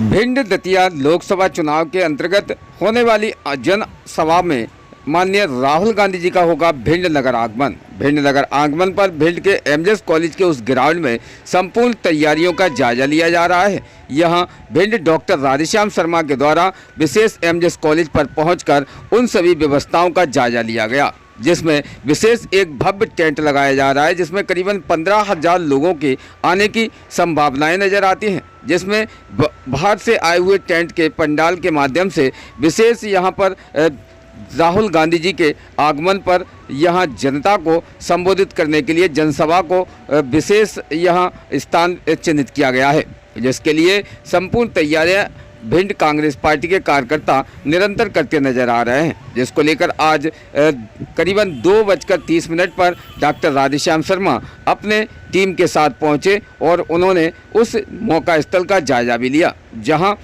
भिंड दतिया लोकसभा चुनाव के अंतर्गत होने वाली जनसभा में माननीय राहुल गांधी जी का होगा भिंड नगर आगमन। भिंड नगर आगमन पर भिंड के एमजेस कॉलेज के उस ग्राउंड में संपूर्ण तैयारियों का जायजा लिया जा रहा है। यहां भिंड डॉक्टर राधेश्याम शर्मा के द्वारा विशेष एमजेस कॉलेज पर पहुंचकर उन सभी व्यवस्थाओं का जायजा लिया गया, जिसमें विशेष एक भव्य टेंट लगाया जा रहा है, जिसमें करीबन 15,000 लोगों के आने की संभावनाएं नजर आती हैं। जिसमें बाहर से आए हुए टेंट के पंडाल के माध्यम से विशेष यहां पर राहुल गांधी जी के आगमन पर यहां जनता को संबोधित करने के लिए जनसभा को विशेष यहां स्थान चिन्हित किया गया है, जिसके लिए संपूर्ण तैयारियां भिंड कांग्रेस पार्टी के कार्यकर्ता निरंतर करते नजर आ रहे हैं, जिसको लेकर आज करीबन 2:30 पर डॉक्टर राधेश्याम शर्मा अपने टीम के साथ पहुंचे और उन्होंने उस मौका स्थल का जायजा भी लिया, जहां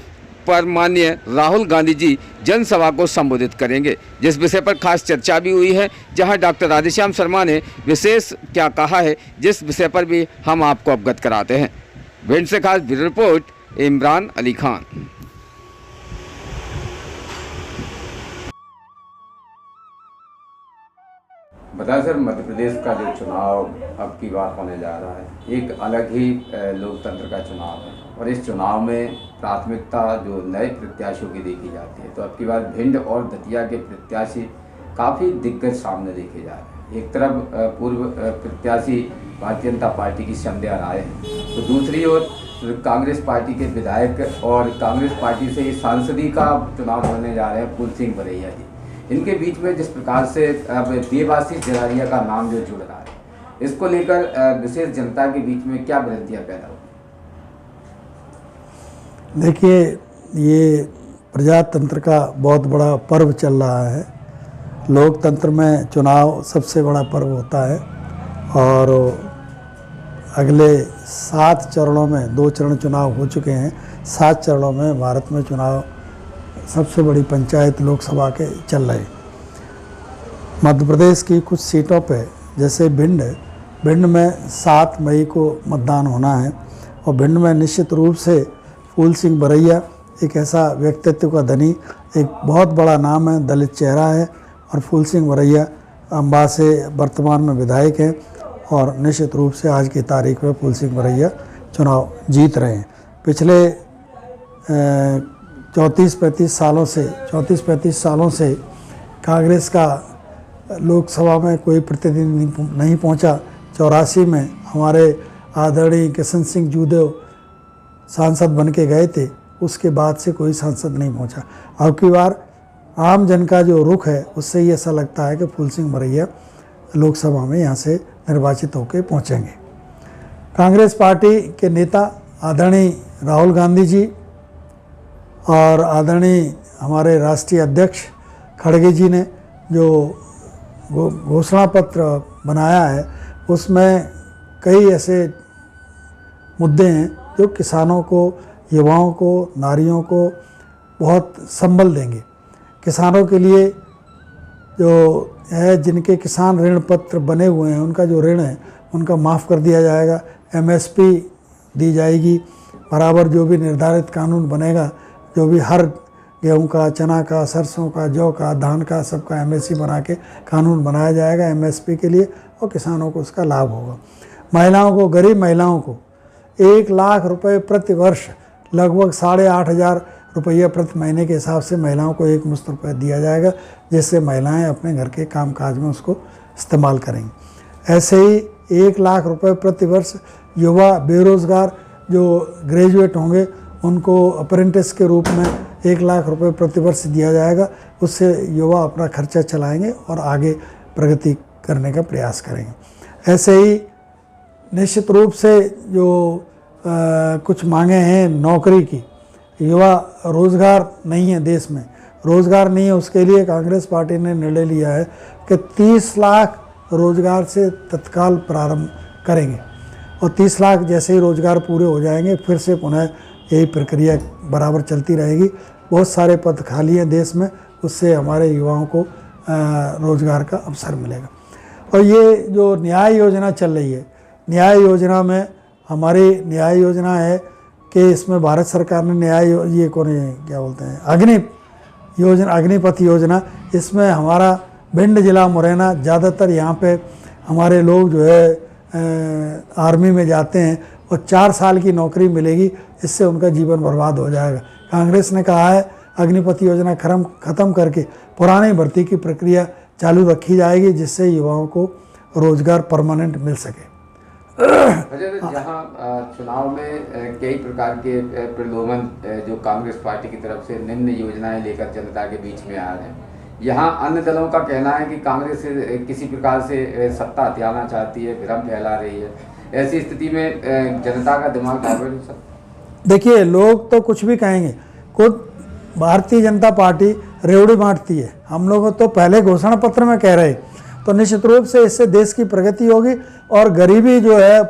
पर माननीय राहुल गांधी जी जनसभा को संबोधित करेंगे, जिस विषय पर खास चर्चा भी हुई है। जहां डॉक्टर राधेश्याम शर्मा ने विशेष क्या कहा है, जिस विषय पर भी हम आपको अवगत कराते हैं। भिंड से खास ब्यूरो रिपोर्ट इमरान अली खान। बताएं सर, मध्य प्रदेश का जो चुनाव अब की बार होने जा रहा है, एक अलग ही लोकतंत्र का चुनाव है और इस चुनाव में प्राथमिकता जो नए प्रत्याशियों की देखी जाती है, तो अब की बार भिंड और दतिया के प्रत्याशी काफ़ी दिग्गज सामने देखे जा रहे हैं। एक तरफ पूर्व प्रत्याशी भारतीय जनता पार्टी की संध्या राय है, तो दूसरी ओर कांग्रेस पार्टी के विधायक और कांग्रेस पार्टी से सांसदी का चुनाव होने जा रहे हैं फूल सिंह बरैया जी। इनके बीच में जिस प्रकार से अब देवाशीष जरारिया का नाम जो जुड़ रहा है, इसको लेकर विशेष जनता के बीच में क्या भ्रांतियाँ पैदा होती? देखिए, ये प्रजातंत्र का बहुत बड़ा पर्व चल रहा है। लोकतंत्र में चुनाव सबसे बड़ा पर्व होता है और अगले 7 चरणों में 2 चरण चुनाव हो चुके हैं। 7 चरणों में भारत में चुनाव सबसे बड़ी पंचायत लोकसभा के चल रहे। मध्य प्रदेश की कुछ सीटों पे जैसे भिंड में 7 मई को मतदान होना है और भिंड में निश्चित रूप से फूल सिंह बरैया एक ऐसा व्यक्तित्व का धनी, एक बहुत बड़ा नाम है, दलित चेहरा है और फूल सिंह बरैया अम्बा से वर्तमान में विधायक हैं और निश्चित रूप से आज की तारीख में फूल सिंह बरैया चुनाव जीत रहे हैं। पिछले 34-35 सालों से कांग्रेस का लोकसभा में कोई प्रतिनिधि नहीं पहुंचा। 84 में हमारे आदरणीय किशन सिंह जूदेव सांसद बन के गए थे, उसके बाद से कोई सांसद नहीं पहुंचा। अब की बार आम जन का जो रुख है उससे ही ऐसा लगता है कि फूल सिंह बरैया लोकसभा में यहाँ से निर्वाचित होकर पहुँचेंगे। कांग्रेस पार्टी के नेता आदरणीय राहुल गांधी जी और आदरणीय हमारे राष्ट्रीय अध्यक्ष खड़गे जी ने जो घोषणा पत्र बनाया है, उसमें कई ऐसे मुद्दे हैं जो किसानों को, युवाओं को, नारियों को बहुत संबल देंगे। किसानों के लिए जो है, जिनके किसान ऋण पत्र बने हुए हैं, उनका जो ऋण है उनका माफ़ कर दिया जाएगा। MSP दी जाएगी, बराबर जो भी निर्धारित कानून बनेगा, जो भी हर गेहूं का, चना का, सरसों का, जौ का, धान का, सबका MSP बना के कानून बनाया जाएगा MSP के लिए और किसानों को उसका लाभ होगा। महिलाओं को, गरीब महिलाओं को 1 लाख रुपए प्रति वर्ष, लगभग 8,500 रुपये प्रति महीने के हिसाब से महिलाओं को एक मुश्त रुपये दिया जाएगा, जिससे महिलाएं अपने घर के कामकाज में उसको इस्तेमाल करेंगी। ऐसे ही 1 लाख रुपये प्रति वर्ष युवा बेरोज़गार जो ग्रेजुएट होंगे उनको अप्रेंटिस के रूप में 1 लाख रुपये प्रति वर्ष दिया जाएगा। उससे युवा अपना खर्चा चलाएंगे और आगे प्रगति करने का प्रयास करेंगे। ऐसे ही निश्चित रूप से जो कुछ मांगे हैं नौकरी की, युवा रोज़गार नहीं है, देश में रोज़गार नहीं है, उसके लिए कांग्रेस पार्टी ने निर्णय लिया है कि 30 लाख रोज़गार से तत्काल प्रारंभ करेंगे और 30 लाख जैसे ही रोज़गार पूरे हो जाएंगे फिर से पुनः यही प्रक्रिया बराबर चलती रहेगी। बहुत सारे पद खाली हैं देश में, उससे हमारे युवाओं को रोज़गार का अवसर मिलेगा। और ये जो न्याय योजना चल रही है, न्याय योजना में हमारी न्याय योजना है कि इसमें भारत सरकार ने ये कौन है क्या बोलते हैं अग्निपथ योजना, इसमें हमारा भिंड जिला मुरैना ज़्यादातर यहाँ पे हमारे लोग जो है आर्मी में जाते हैं और 4 साल की नौकरी मिलेगी, इससे उनका जीवन बर्बाद हो जाएगा। कांग्रेस ने कहा है अग्निपथ योजना ख़त्म करके पुरानी भर्ती की प्रक्रिया चालू रखी जाएगी, जिससे युवाओं को रोजगार परमानेंट मिल सके। जहाँ चुनाव में कई प्रकार के प्रलोभन जो कांग्रेस पार्टी की तरफ से निम्न योजनाएं लेकर जनता के बीच में आ रहे हैं, यहाँ अन्य दलों का कहना है कि कांग्रेस किसी प्रकार से सत्ता हथियाना चाहती है, भ्रम फैला रही है। ऐसी स्थिति में जनता का दिमाग डाइवर्ट हो सकता है। देखिए, लोग तो कुछ भी कहेंगे, खुद भारतीय जनता पार्टी रेवड़ी बांटती है। हम लोग तो पहले घोषणा पत्र में कह रहे, तो निश्चित रूप से इससे देश की प्रगति होगी और गरीबी जो है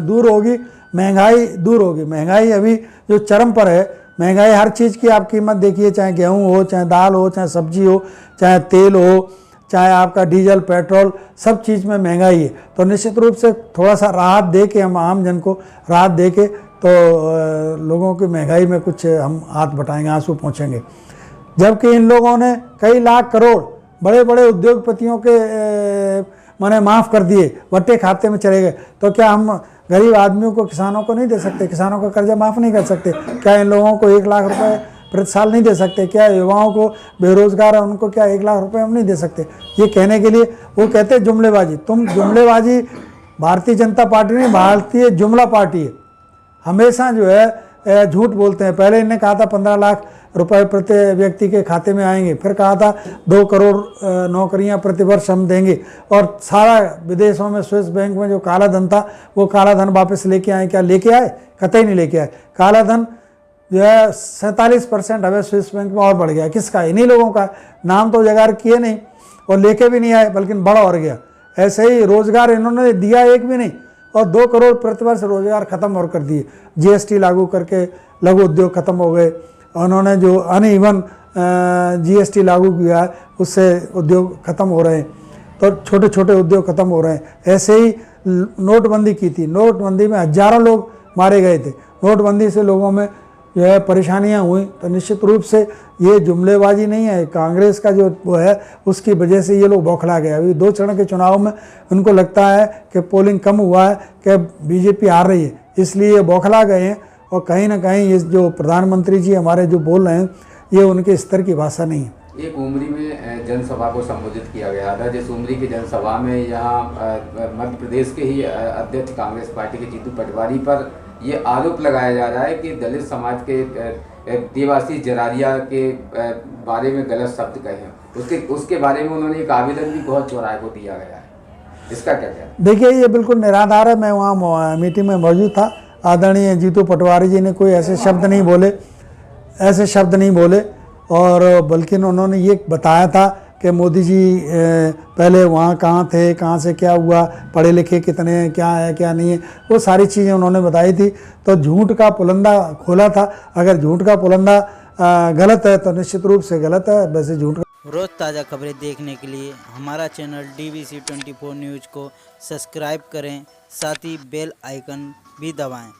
दूर होगी, महंगाई दूर होगी। महंगाई अभी जो चरम पर है, महंगाई हर चीज़ की आप कीमत देखिए, चाहे गेहूं हो, चाहे दाल हो, चाहे सब्जी हो, चाहे तेल हो, चाहे आपका डीजल पेट्रोल, सब चीज़ में महंगाई है। तो निश्चित रूप से थोड़ा सा राहत दे के, हम आम जन को राहत दे के, तो लोगों की महंगाई में कुछ हम हाथ बटाएंगे, आंसू पहुँचेंगे। जबकि इन लोगों ने कई लाख करोड़ बड़े बड़े उद्योगपतियों के माने माफ़ कर दिए, वट्टे खाते में चले गए। तो क्या हम गरीब आदमियों को, किसानों को नहीं दे सकते? किसानों का कर्जा माफ़ नहीं कर सकते? क्या इन लोगों को 1 लाख रुपए प्रति साल नहीं दे सकते? क्या युवाओं को बेरोजगार है उनको क्या 1 लाख रुपए हम नहीं दे सकते? ये कहने के लिए वो कहते हैं जुमलेबाजी। तुम जुमलेबाजी, भारतीय जनता पार्टी नहीं, भारतीय जुमला पार्टी है। हमेशा जो है झूठ बोलते हैं। पहले इन्हें कहा था 15 लाख रुपए प्रति व्यक्ति के खाते में आएंगे, फिर कहा था 2 करोड़ नौकरियां प्रतिवर्ष हम देंगे, और सारा विदेशों में स्विस बैंक में जो काला धन था वो काला धन वापस लेके आए। क्या लेके आए? कतई नहीं लेके आए। काला धन जो है 47% हमें स्विस बैंक में और बढ़ गया। किसका? इन्हीं लोगों का। नाम तो जगार किए नहीं और लेके भी नहीं आए, बल्कि बढ़ और गया। ऐसे ही रोजगार इन्होंने दिया एक भी नहीं, और 2 करोड़ प्रतिवर्ष रोजगार खत्म और कर दिए। जीएसटी लागू करके लघु उद्योग खत्म हो गए। उन्होंने जो अनइवन जीएसटी लागू किया है, उससे उद्योग खत्म हो रहे हैं, तो छोटे छोटे उद्योग खत्म हो रहे हैं। ऐसे ही नोटबंदी की थी, नोटबंदी में हजारों लोग मारे गए थे। नोटबंदी से लोगों में जो है परेशानियां हुई। तो निश्चित रूप से ये जुमलेबाजी नहीं है, कांग्रेस का जो वो है उसकी वजह से ये लोग बौखला गए। अभी 2 चरण के चुनाव में उनको लगता है कि पोलिंग कम हुआ है, कि बीजेपी हार रही है, इसलिए ये बौखला गए हैं। और कहीं ना कहीं ये जो प्रधानमंत्री जी हमारे जो बोल रहे हैं, ये उनके स्तर की भाषा नहीं है। एक उमरी में जनसभा को संबोधित किया गया था, जिस उमरी की जनसभा में यहाँ मध्य प्रदेश के ही अध्यक्ष कांग्रेस पार्टी के जीतू पटवारी पर ये आरोप लगाया जा रहा है कि दलित समाज के देवासी जरारिया के बारे में गलत शब्द कहे हैं। उसके बारे में उन्होंने एक आवेदन भी बहुत चौराहे को दिया गया है। इसका क्या कहना है? देखिए, ये बिल्कुल निराधार है। मैं वहाँ मीटिंग में मौजूद था। आदरणीय जीतू पटवारी जी ने कोई ऐसे शब्द नहीं बोले, और बल्कि उन्होंने ये बताया था कि मोदी जी पहले वहाँ कहाँ थे, कहाँ से क्या हुआ, पढ़े लिखे कितने हैं, क्या है क्या नहीं है, वो सारी चीज़ें उन्होंने बताई थी। तो झूठ का पुलंदा खोला था। अगर झूठ का पुलंदा गलत है तो निश्चित रूप से गलत है। वैसे झूठ रोज़ ताज़ा खबरें देखने के लिए हमारा चैनल DVC 24 न्यूज़ को सब्सक्राइब करें, साथ ही बेल आइकन भी दबाएं।